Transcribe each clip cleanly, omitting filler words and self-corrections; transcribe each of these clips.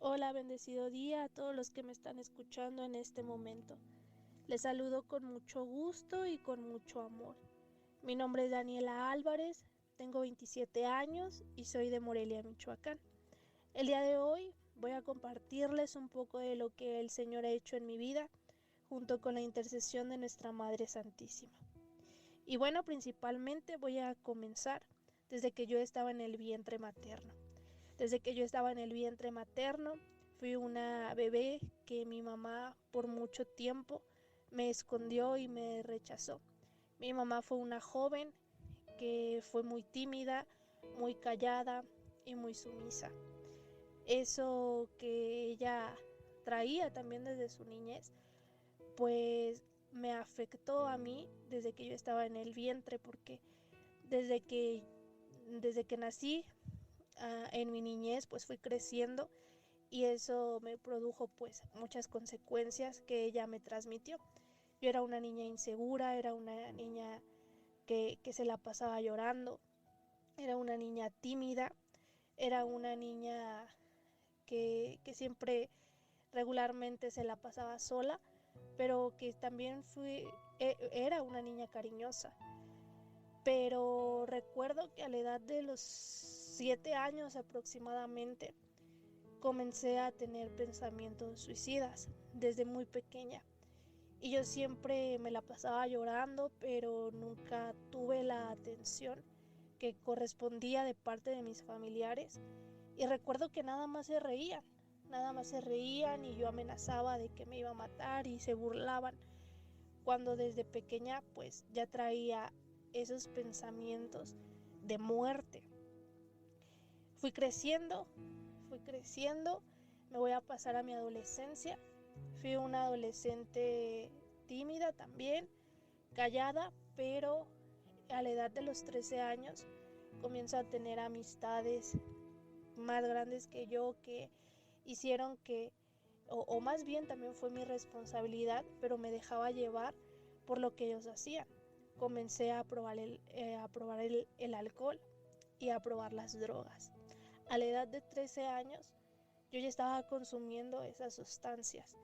Hola, bendecido día a todos los que me están escuchando en este momento. Les saludo con mucho gusto y con mucho amor. Mi nombre es Daniela Álvarez, tengo 27 años y soy de Morelia, Michoacán. El día de hoy voy a compartirles un poco de lo que el Señor ha hecho en mi vida, junto con la intercesión de nuestra Madre Santísima. Y bueno, principalmente voy a comenzar desde que yo estaba en el vientre materno. Desde que yo estaba en el vientre materno, fui una bebé que mi mamá por mucho tiempo me escondió y me rechazó. Mi mamá fue una joven que fue muy tímida, muy callada y muy sumisa. Eso que ella traía también desde su niñez, pues me afectó a mí desde que yo estaba en el vientre, porque desde que, desde que nací, en mi niñez, pues fui creciendo y eso me produjo pues muchas consecuencias que ella me transmitió. Yo era una niña insegura, era una niña que se la pasaba llorando, era una niña tímida, era una niña que siempre regularmente se la pasaba sola, pero que también era una niña cariñosa. Pero recuerdo que a la edad de los 7 años aproximadamente, comencé a tener pensamientos suicidas desde muy pequeña. Y yo siempre me la pasaba llorando, pero nunca tuve la atención que correspondía de parte de mis familiares. Y recuerdo que nada más se reían y yo amenazaba de que me iba a matar y se burlaban, cuando desde pequeña pues ya traía esos pensamientos de muerte. Fui creciendo, fui creciendo, me voy a pasar a mi adolescencia. Fui una adolescente tímida también, callada, pero a la edad de los 13 años comienzo a tener amistades más grandes que yo que hicieron que, o más bien también fue mi responsabilidad, pero me dejaba llevar por lo que ellos hacían. Comencé a probar el alcohol y a probar las drogas. A la edad de 13 años yo ya estaba consumiendo esas sustancias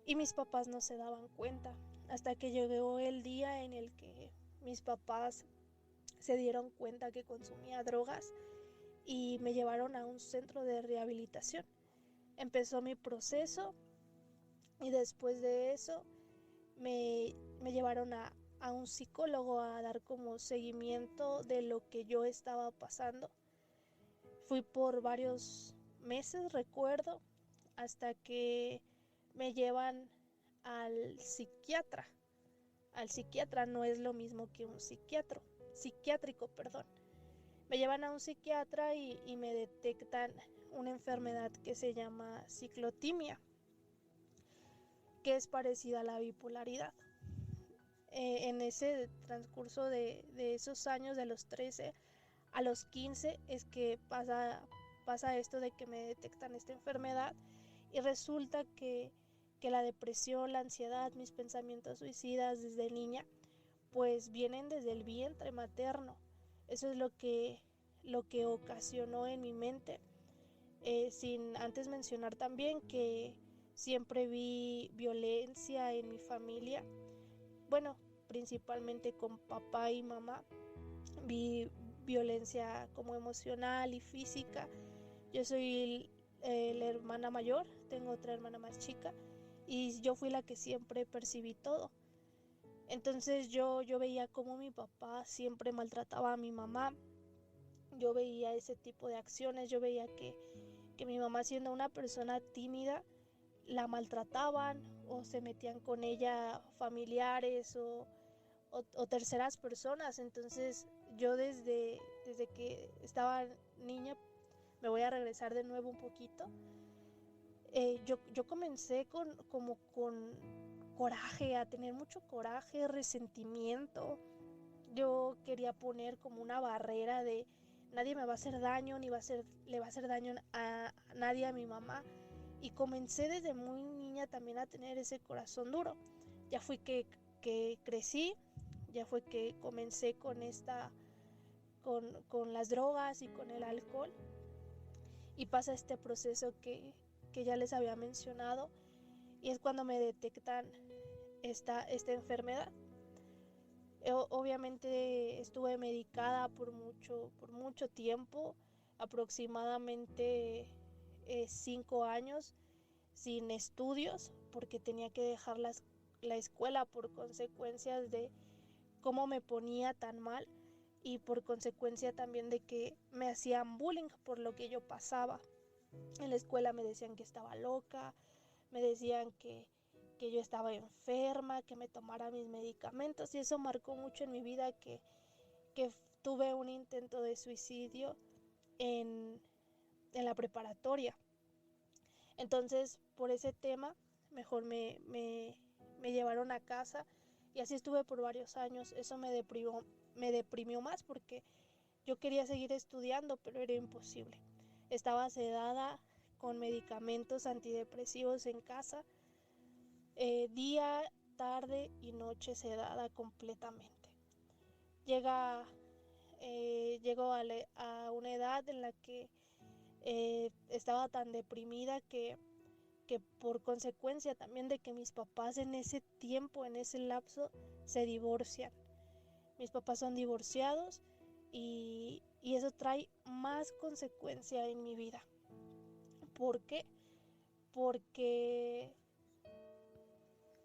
y mis papás no se daban cuenta hasta que llegó el día en el que mis papás se dieron cuenta que consumía drogas y me llevaron a un centro de rehabilitación. Empezó mi proceso y después de eso me llevaron a un psicólogo a dar como seguimiento de lo que yo estaba pasando. Fui por varios meses, recuerdo, hasta que me llevan al psiquiatra. Al psiquiatra no es lo mismo que un psiquiátrico, perdón. Me llevan a un psiquiatra y me detectan una enfermedad que se llama ciclotimia, que es parecida a la bipolaridad. En ese transcurso de esos años, de los 13 a los 15, es que pasa esto de que me detectan esta enfermedad y resulta que la depresión, la ansiedad, mis pensamientos suicidas desde niña, pues vienen desde el vientre materno. Eso es lo que ocasionó en mi mente, sin antes mencionar también que siempre vi violencia en mi familia, bueno, principalmente con papá y mamá. Vi violencia como emocional y física. Yo soy la hermana mayor, tengo otra hermana más chica y yo fui la que siempre percibí todo. Entonces yo veía cómo mi papá siempre maltrataba a mi mamá, yo veía ese tipo de acciones, yo veía que mi mamá, siendo una persona tímida, la maltrataban o se metían con ella familiares o terceras personas. Entonces yo desde que estaba niña, me voy a regresar de nuevo un poquito, yo comencé con coraje, a tener mucho coraje, resentimiento. Yo quería poner como una barrera de nadie me va a hacer daño, ni le va a hacer daño a nadie, a mi mamá. Y comencé desde muy niña también a tener ese corazón duro. Ya fui que crecí, ya fue que comencé con las drogas y con el alcohol, y pasa este proceso que que ya les había mencionado, y es cuando me detectan esta enfermedad. Obviamente estuve medicada por mucho tiempo, aproximadamente 5 años sin estudios, porque tenía que dejar la escuela por consecuencias de cómo me ponía tan mal y por consecuencia también de que me hacían bullying por lo que yo pasaba. En la escuela me decían que estaba loca, me decían que yo estaba enferma, que me tomara mis medicamentos, y eso marcó mucho en mi vida que tuve un intento de suicidio en la preparatoria. Entonces, por ese tema, mejor me llevaron a casa y así estuve por varios años. Eso me deprimió más porque yo quería seguir estudiando, pero era imposible. Estaba sedada con medicamentos antidepresivos en casa, día, tarde y noche sedada completamente. Llego a una edad en la que estaba tan deprimida que por consecuencia también de que mis papás en ese tiempo, en ese lapso, se divorcian. Mis papás son divorciados y eso trae más consecuencia en mi vida. ¿Por qué? Porque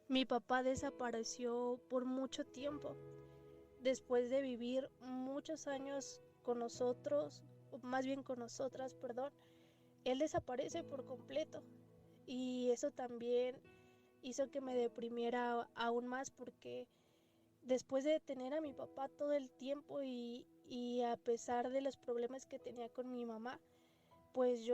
mi papá desapareció por mucho tiempo. Después de vivir muchos años con nosotros, o más bien con nosotras, perdón, él desaparece por completo. Y eso también hizo que me deprimiera aún más porque después de tener a mi papá todo el tiempo y a pesar de los problemas que tenía con mi mamá, pues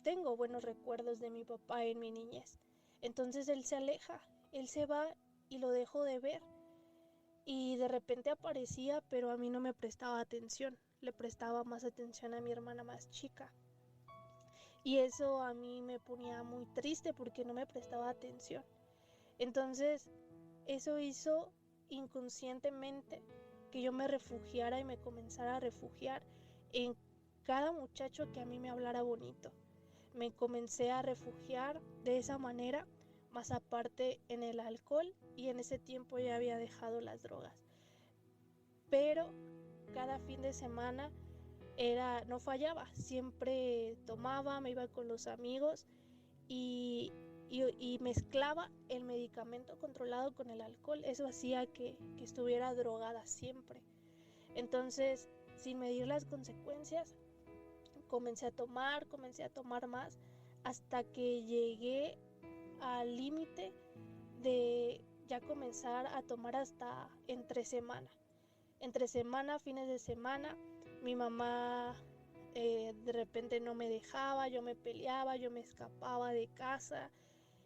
tengo buenos recuerdos de mi papá en mi niñez. Entonces él se aleja, él se va y lo dejo de ver. Y de repente aparecía, pero a mí no me prestaba atención, le prestaba más atención a mi hermana más chica. Y eso a mí me ponía muy triste porque no me prestaba atención. Entonces, eso hizo inconscientemente que yo me refugiara y me comenzara a refugiar en cada muchacho que a mí me hablara bonito. Me comencé a refugiar de esa manera, más aparte en el alcohol, y en ese tiempo ya había dejado las drogas. Pero cada fin de semana no fallaba, siempre tomaba, me iba con los amigos y mezclaba el medicamento controlado con el alcohol. Eso hacía que estuviera drogada siempre. Entonces, sin medir las consecuencias, comencé a tomar más, hasta que llegué al límite de ya comenzar a tomar hasta entre semana, fines de semana. Mi mamá de repente no me dejaba, yo me peleaba, yo me escapaba de casa,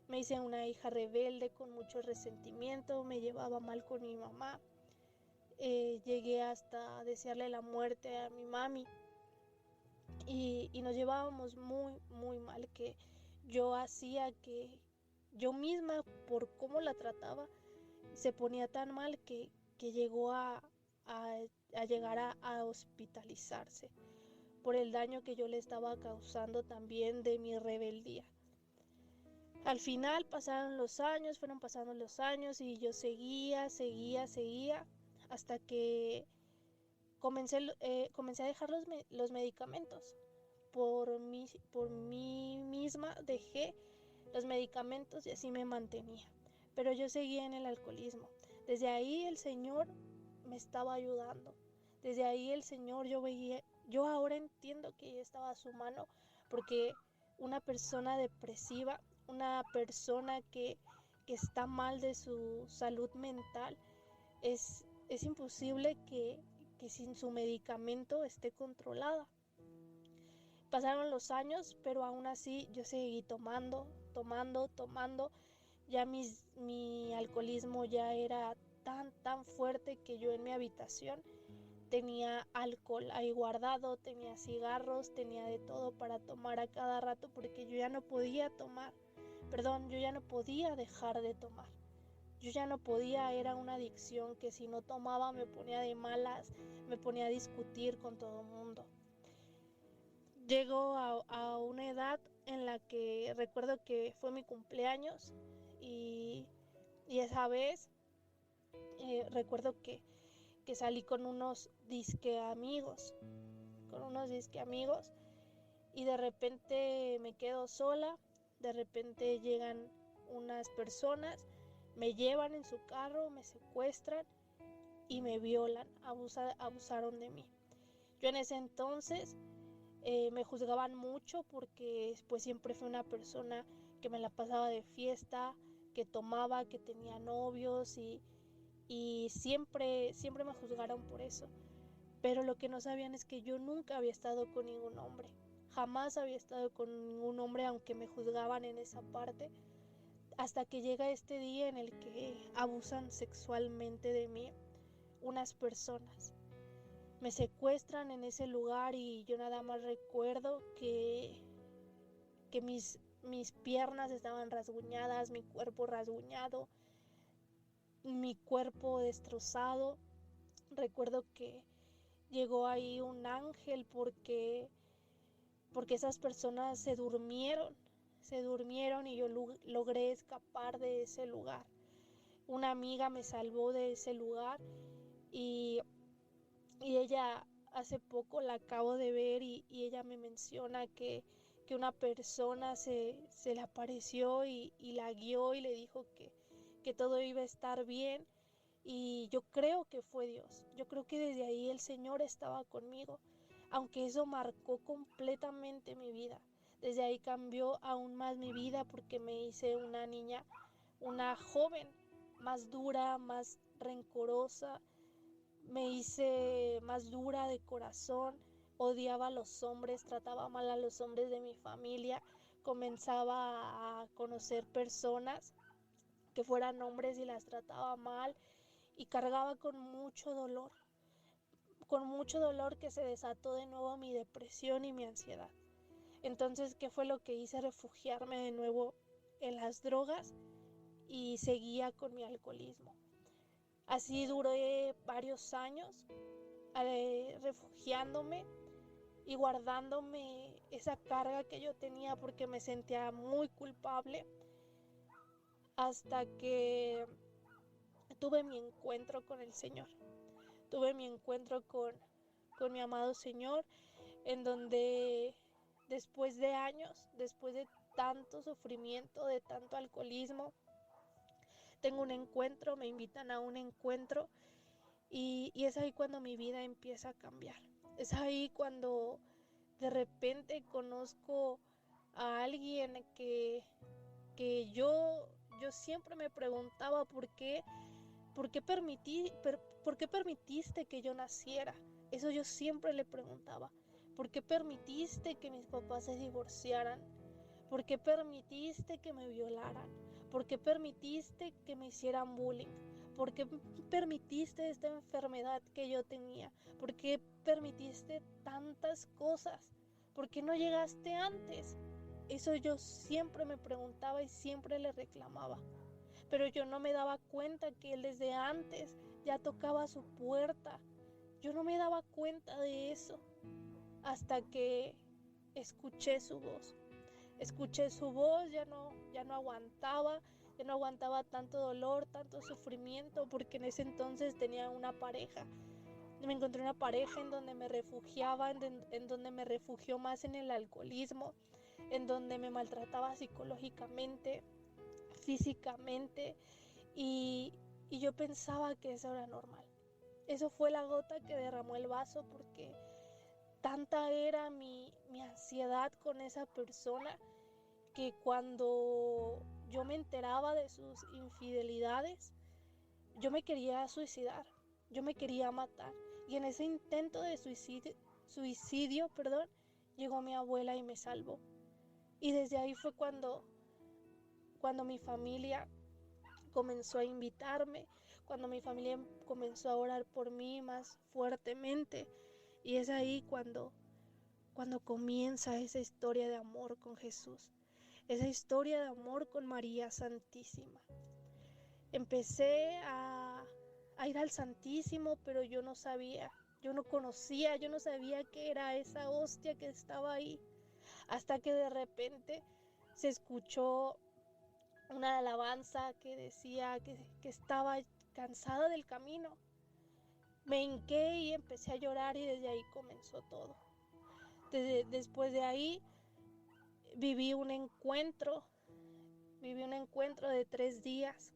me hice una hija rebelde con mucho resentimiento, me llevaba mal con mi mamá, llegué hasta desearle la muerte a mi mami y nos llevábamos muy mal, que yo hacía que yo misma, por cómo la trataba, se ponía tan mal que llegó a llegar a hospitalizarse por el daño que yo le estaba causando también de mi rebeldía. Al final fueron pasando los años y yo seguía, hasta que comencé a dejar los medicamentos. Por mí misma dejé los medicamentos y así me mantenía. Pero yo seguía en el alcoholismo. Desde ahí el Señor me estaba ayudando. Desde ahí el Señor yo ahora entiendo que estaba a su mano, porque una persona depresiva, una persona que está mal de su salud mental, es imposible que sin su medicamento esté controlada. Pasaron los años, pero aún así yo seguí tomando. Ya mi alcoholismo ya era tan fuerte que yo en mi habitación tenía alcohol ahí guardado, tenía cigarros, tenía de todo para tomar a cada rato, porque yo ya no podía dejar de tomar. Yo ya no podía, era una adicción que si no tomaba me ponía de malas, me ponía a discutir con todo el mundo. Llego a una edad en la que recuerdo que fue mi cumpleaños y, y esa vez recuerdo que salí con unos disque amigos, y de repente me quedo sola, de repente llegan unas personas, me llevan en su carro, me secuestran y me violan, abusaron de mí. Yo en ese entonces me juzgaban mucho porque pues siempre fui una persona que me la pasaba de fiesta, que tomaba, que tenía novios y siempre me juzgaron por eso. Pero lo que no sabían es que yo nunca había estado con ningún hombre. Jamás había estado con ningún hombre, aunque me juzgaban en esa parte, hasta que llega este día en el que abusan sexualmente de mí unas personas. Me secuestran en ese lugar y yo nada más recuerdo que mis piernas estaban rasguñadas, mi cuerpo rasguñado, mi cuerpo destrozado. Recuerdo que llegó ahí un ángel porque esas personas se durmieron y yo logré escapar de ese lugar. Una amiga me salvó de ese lugar y ella hace poco la acabo de ver y ella me menciona que una persona se le apareció y la guió y le dijo que todo iba a estar bien. Y yo creo que fue Dios. Yo creo que desde ahí el Señor estaba conmigo, aunque eso marcó completamente mi vida. Desde ahí cambió aún más mi vida porque me hice una niña, una joven más dura, más rencorosa, me hice más dura de corazón, odiaba a los hombres, trataba mal a los hombres de mi familia, comenzaba a conocer personas que fueran hombres y las trataba mal y cargaba con mucho dolor que se desató de nuevo mi depresión y mi ansiedad. Entonces, ¿qué fue lo que hice? Refugiarme de nuevo en las drogas y seguía con mi alcoholismo. Así duré varios años refugiándome y guardándome esa carga que yo tenía porque me sentía muy culpable hasta que tuve mi encuentro con el Señor. Tuve mi encuentro con mi amado Señor, en donde después de años, después de tanto sufrimiento, de tanto alcoholismo, tengo un encuentro, me invitan a un encuentro y es ahí cuando mi vida empieza a cambiar. Es ahí cuando de repente conozco a alguien que yo siempre me preguntaba ¿por qué permitiste que yo naciera? Eso yo siempre le preguntaba. ¿Por qué permitiste que mis papás se divorciaran? ¿Por qué permitiste que me violaran? ¿Por qué permitiste que me hicieran bullying? ¿Por qué permitiste esta enfermedad que yo tenía? ¿Por qué permitiste tantas cosas? ¿Por qué no llegaste antes? Eso yo siempre me preguntaba y siempre le reclamaba. Pero yo no me daba cuenta que él desde antes ya tocaba su puerta. Yo no me daba cuenta de eso hasta que escuché su voz. Escuché su voz, ya no aguantaba tanto dolor, tanto sufrimiento, porque en ese entonces tenía una pareja. Me encontré una pareja en donde me refugiaba, en donde me refugió más en el alcoholismo, en donde me maltrataba psicológicamente, físicamente, y, y yo pensaba que eso era normal. Eso fue la gota que derramó el vaso porque tanta era mi ansiedad con esa persona que cuando yo me enteraba de sus infidelidades, yo me quería suicidar, yo me quería matar. Y en ese intento de suicidio, llegó mi abuela y me salvó. Y desde ahí fue cuando mi familia comenzó a invitarme, cuando mi familia comenzó a orar por mí más fuertemente. Y es ahí cuando comienza esa historia de amor con Jesús, esa historia de amor con María Santísima. Empecé a ir al Santísimo, pero yo no sabía Yo no conocía, yo no sabía qué era esa hostia que estaba ahí, hasta que de repente se escuchó una alabanza que decía que estaba cansada del camino. Me hinqué y empecé a llorar y desde ahí comenzó todo. Después de ahí viví un encuentro de 3 días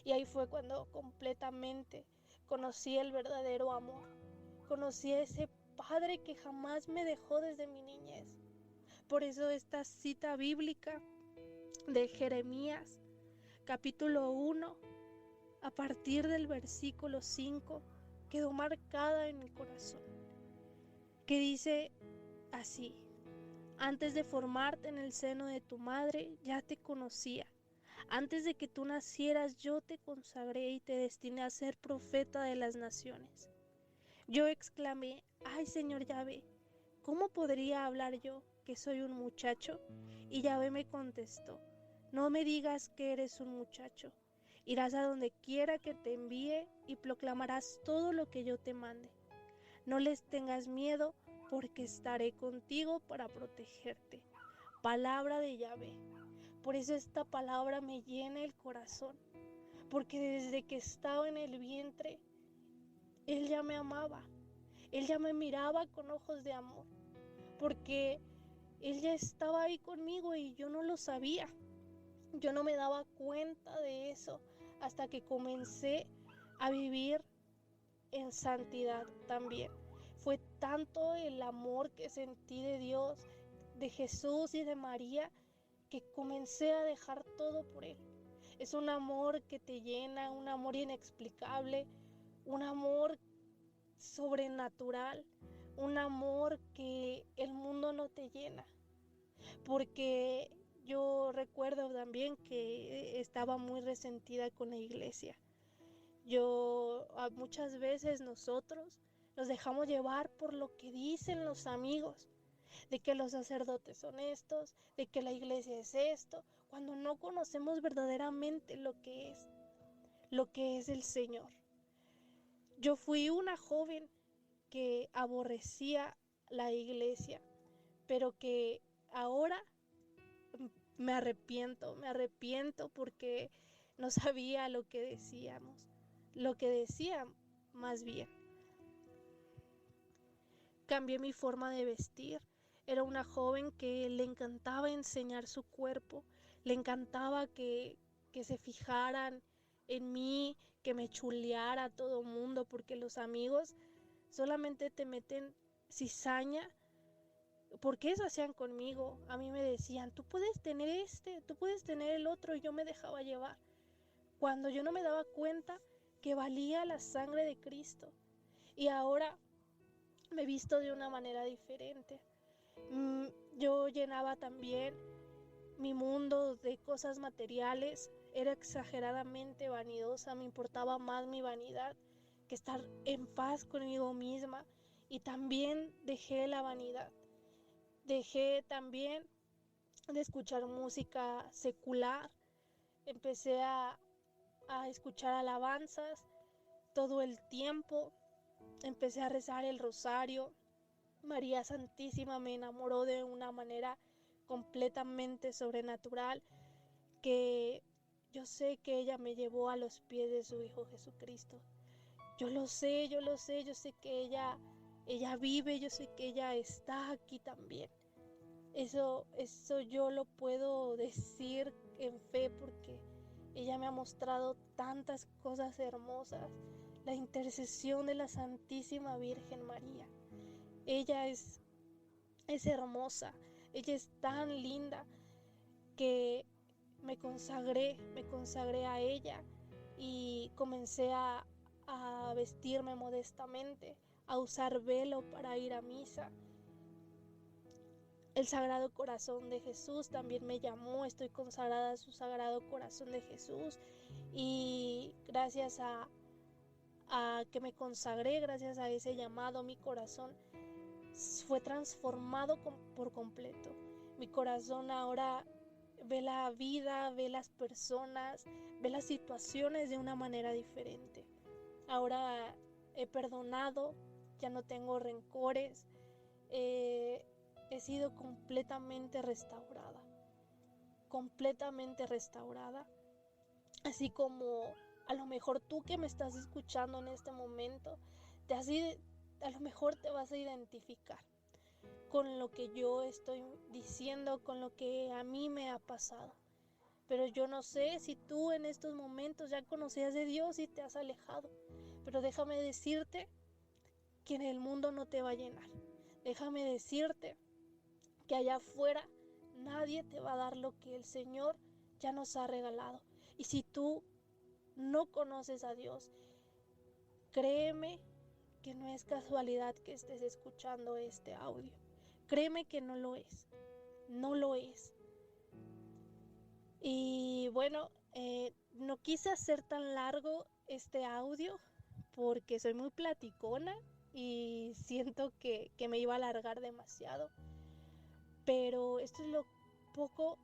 y ahí fue cuando completamente conocí el verdadero amor. Conocí a ese Padre que jamás me dejó desde mi niñez. Por eso esta cita bíblica de Jeremías, capítulo 1, a partir del versículo 5, quedó marcada en mi corazón, que dice así: antes de formarte en el seno de tu madre, ya te conocía. Antes de que tú nacieras, yo te consagré y te destiné a ser profeta de las naciones. Yo exclamé: ay, Señor Yahvé, ¿cómo podría hablar yo, que soy un muchacho? Y Yahvé me contestó: no me digas que eres un muchacho. Irás a donde quiera que te envíe y proclamarás todo lo que yo te mande. No les tengas miedo, porque estaré contigo para protegerte. Palabra de Yahvé. Por eso esta palabra me llena el corazón, porque desde que estaba en el vientre, Él ya me amaba. Él ya me miraba con ojos de amor, porque Él ya estaba ahí conmigo y yo no lo sabía. Yo no me daba cuenta de eso hasta que comencé a vivir en santidad también. Fue tanto el amor que sentí de Dios, de Jesús y de María, que comencé a dejar todo por Él. Es un amor que te llena, un amor inexplicable, un amor sobrenatural, un amor que el mundo no te llena. Porque yo recuerdo también que estaba muy resentida con la iglesia. Muchas veces nosotros nos dejamos llevar por lo que dicen los amigos, de que los sacerdotes son estos, de que la iglesia es esto, cuando no conocemos verdaderamente lo que es el Señor. Yo fui una joven que aborrecía la iglesia, pero que ahora me arrepiento porque no sabía lo que decía más bien. Cambié mi forma de vestir. Era una joven que le encantaba enseñar su cuerpo, le encantaba que se fijaran en mí, que me chuleara a todo mundo, porque los amigos solamente te meten cizaña, porque eso hacían conmigo. A mí me decían: tú puedes tener tú puedes tener el otro, y yo me dejaba llevar, cuando yo no me daba cuenta que valía la sangre de Cristo. Y ahora me he visto de una manera diferente. Yo llenaba también mi mundo de cosas materiales, era exageradamente vanidosa, me importaba más mi vanidad que estar en paz conmigo misma. Y también dejé la vanidad, dejé también de escuchar música secular, empecé a escuchar alabanzas todo el tiempo, empecé a rezar el rosario. María Santísima me enamoró de una manera completamente sobrenatural, que yo sé que ella me llevó a los pies de su Hijo Jesucristo. Yo lo sé, yo sé que ella vive, yo sé que ella está aquí también. Eso yo lo puedo decir en fe, porque ella me ha mostrado tantas cosas hermosas. La intercesión de la Santísima Virgen María. Ella es hermosa, ella es tan linda, que me consagré a ella y comencé a vestirme modestamente, a usar velo para ir a misa. El Sagrado Corazón de Jesús también me llamó, estoy consagrada a su Sagrado Corazón de Jesús, y gracias a que me consagré, gracias a ese llamado, mi corazón fue transformado por completo. Mi corazón ahora ve la vida, ve las personas, ve las situaciones de una manera diferente. Ahora he perdonado, ya no tengo rencores, he sido completamente restaurada, así como a lo mejor tú que me estás escuchando en este momento, a lo mejor te vas a identificar con lo que yo estoy diciendo, con lo que a mí me ha pasado. Pero yo no sé si tú en estos momentos ya conocías de Dios y te has alejado. Pero déjame decirte que en el mundo no te va a llenar. Déjame decirte que allá afuera nadie te va a dar lo que el Señor ya nos ha regalado. Y si tú no conoces a Dios, créeme que no es casualidad que estés escuchando este audio. Créeme que no lo es. No lo es. Y bueno, no quise hacer tan largo este audio porque soy muy platicona y siento que me iba a alargar demasiado. Pero esto es lo poco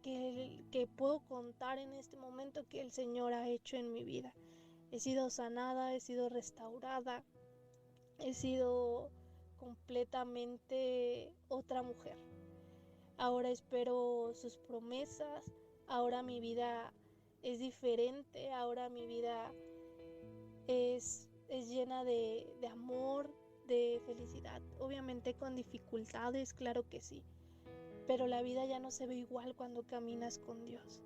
que puedo contar en este momento que el Señor ha hecho en mi vida. He sido sanada, he sido restaurada, he sido completamente otra mujer. Ahora espero sus promesas, ahora mi vida es diferente, ahora mi vida es llena de amor, de felicidad, obviamente con dificultades, claro que sí, pero la vida ya no se ve igual cuando caminas con Dios.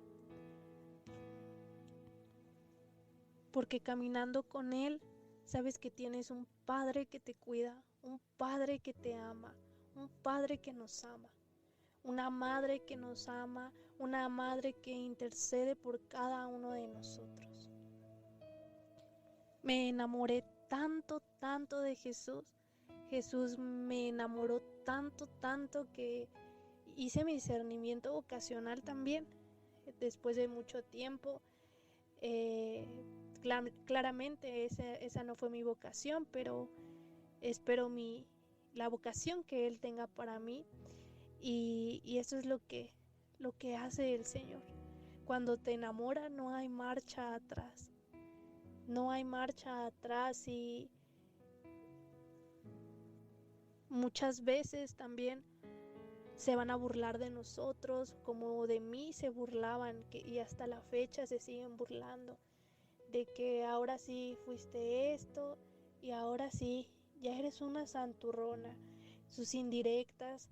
Porque caminando con Él, sabes que tienes un Padre que te cuida, un Padre que te ama, un Padre que nos ama, una madre que nos ama, una madre que intercede por cada uno de nosotros. Me enamoré tanto de Jesús. Jesús me enamoró tanto que hice mi discernimiento vocacional también. Después de mucho tiempo, claramente esa no fue mi vocación, pero espero la vocación que Él tenga para mí. Y eso es lo que hace el Señor. Cuando te enamora no hay marcha atrás. No hay marcha atrás y muchas veces también se van a burlar de nosotros, como de mí se burlaban, y hasta la fecha se siguen burlando, de que ahora sí fuiste esto y ahora sí, ya eres una santurrona. Sus indirectas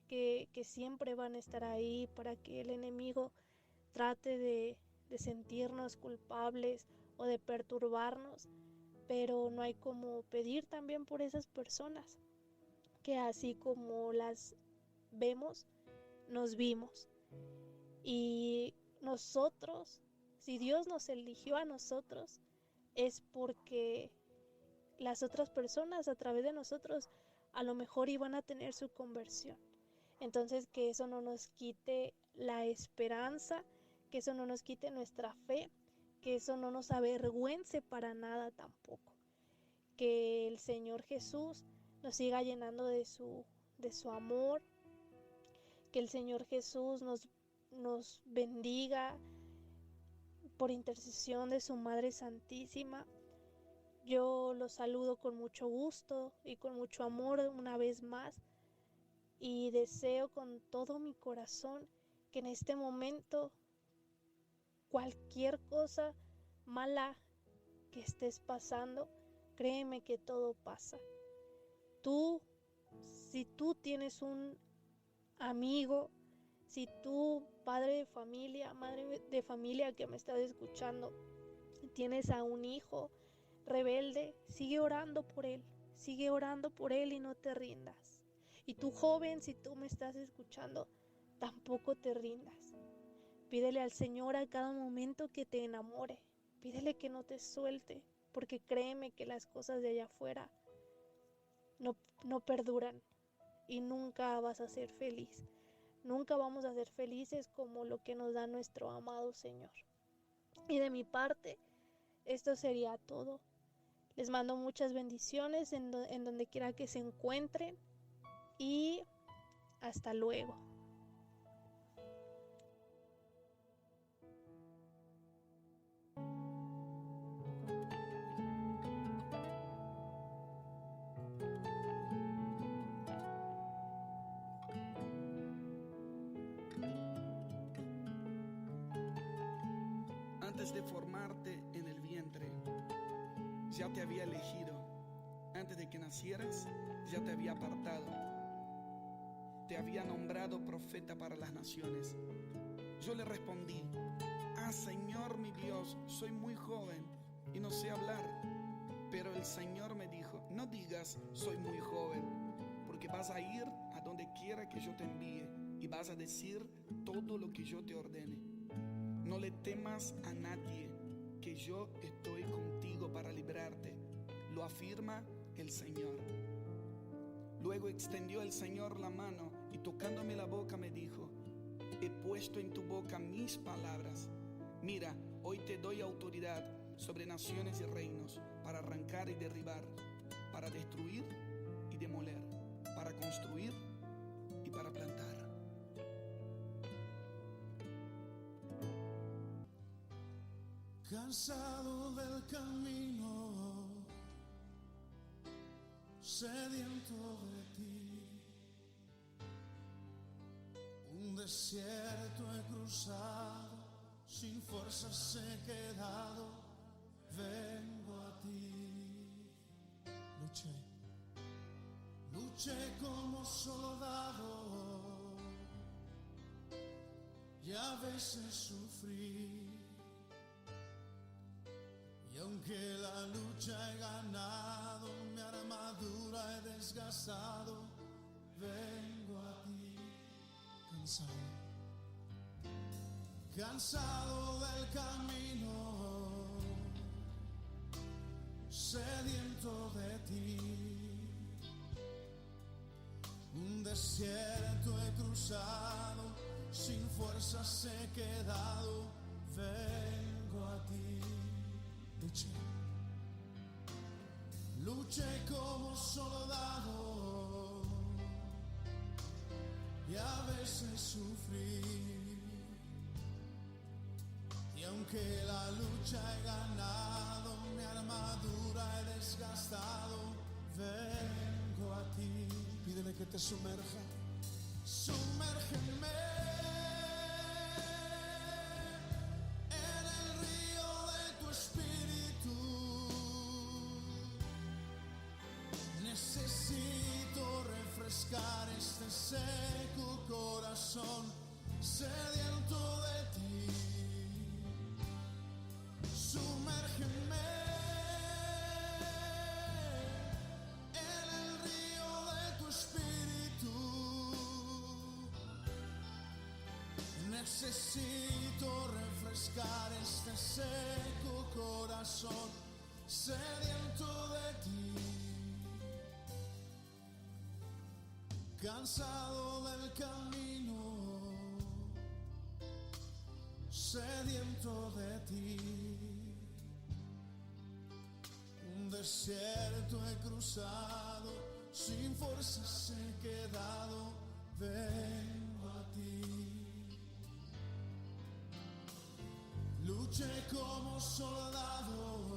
que siempre van a estar ahí para que el enemigo trate de sentirnos culpables o de perturbarnos, pero no hay como pedir también por esas personas, que así como las vemos, nos vimos. Y nosotros, si Dios nos eligió a nosotros, es porque las otras personas a través de nosotros a lo mejor iban a tener su conversión. Entonces que eso no nos quite la esperanza, que eso no nos quite nuestra fe, que eso no nos avergüence para nada tampoco. Que el Señor Jesús nos siga llenando de su amor, que el Señor Jesús nos bendiga por intercesión de su Madre Santísima. Yo los saludo con mucho gusto y con mucho amor una vez más, y deseo con todo mi corazón que en este momento cualquier cosa mala que estés pasando, créeme que todo pasa. Si tú tienes un amigo, si tú, padre de familia, madre de familia que me estás escuchando, tienes a un hijo rebelde, sigue orando por él y no te rindas. Y tú, joven, si tú me estás escuchando, tampoco te rindas. Pídele al Señor a cada momento que te enamore, pídele que no te suelte, porque créeme que las cosas de allá afuera no perduran y nunca vas a ser feliz. Nunca vamos a ser felices como lo que nos da nuestro amado Señor. Y de mi parte, esto sería todo. Les mando muchas bendiciones en donde quiera que se encuentren y hasta luego. Antes de formarte en el vientre, ya te había elegido. Antes de que nacieras, ya te había apartado. Te había nombrado profeta para las naciones. Yo le respondí: Señor mi Dios, soy muy joven y no sé hablar. Pero el Señor me dijo: no digas soy muy joven, porque vas a ir a donde quiera que yo te envíe y vas a decir todo lo que yo te ordene. No le temas a nadie, que yo estoy contigo para librarte, lo afirma el Señor. Luego extendió el Señor la mano y tocándome la boca me dijo: he puesto en tu boca mis palabras. Mira, hoy te doy autoridad sobre naciones y reinos, para arrancar y derribar, para destruir y demoler, para construir y para plantar. Cansado del camino, sediento de ti, un desierto he cruzado, sin fuerzas he quedado, vengo a ti. Luché como soldado y a veces sufrí. Y aunque la lucha he ganado, mi armadura he desgastado, vengo a ti. Cansado del camino, sediento de ti, un desierto he cruzado, sin fuerzas he quedado, vengo a ti. Luché como soldado y a veces sufrí. Y aunque la lucha he ganado, mi armadura he desgastado, vengo a ti. Pídele que te sumerja. Sumérgeme en el río de tu espíritu. Necesito refrescar este seco corazón sediento de ti. Sumérgeme en el río de tu espíritu. Necesito refrescar este seco corazón sediento de ti. Cansado del camino, sediento de ti, un desierto he cruzado, sin fuerzas he quedado, vengo a ti. Luché como soldado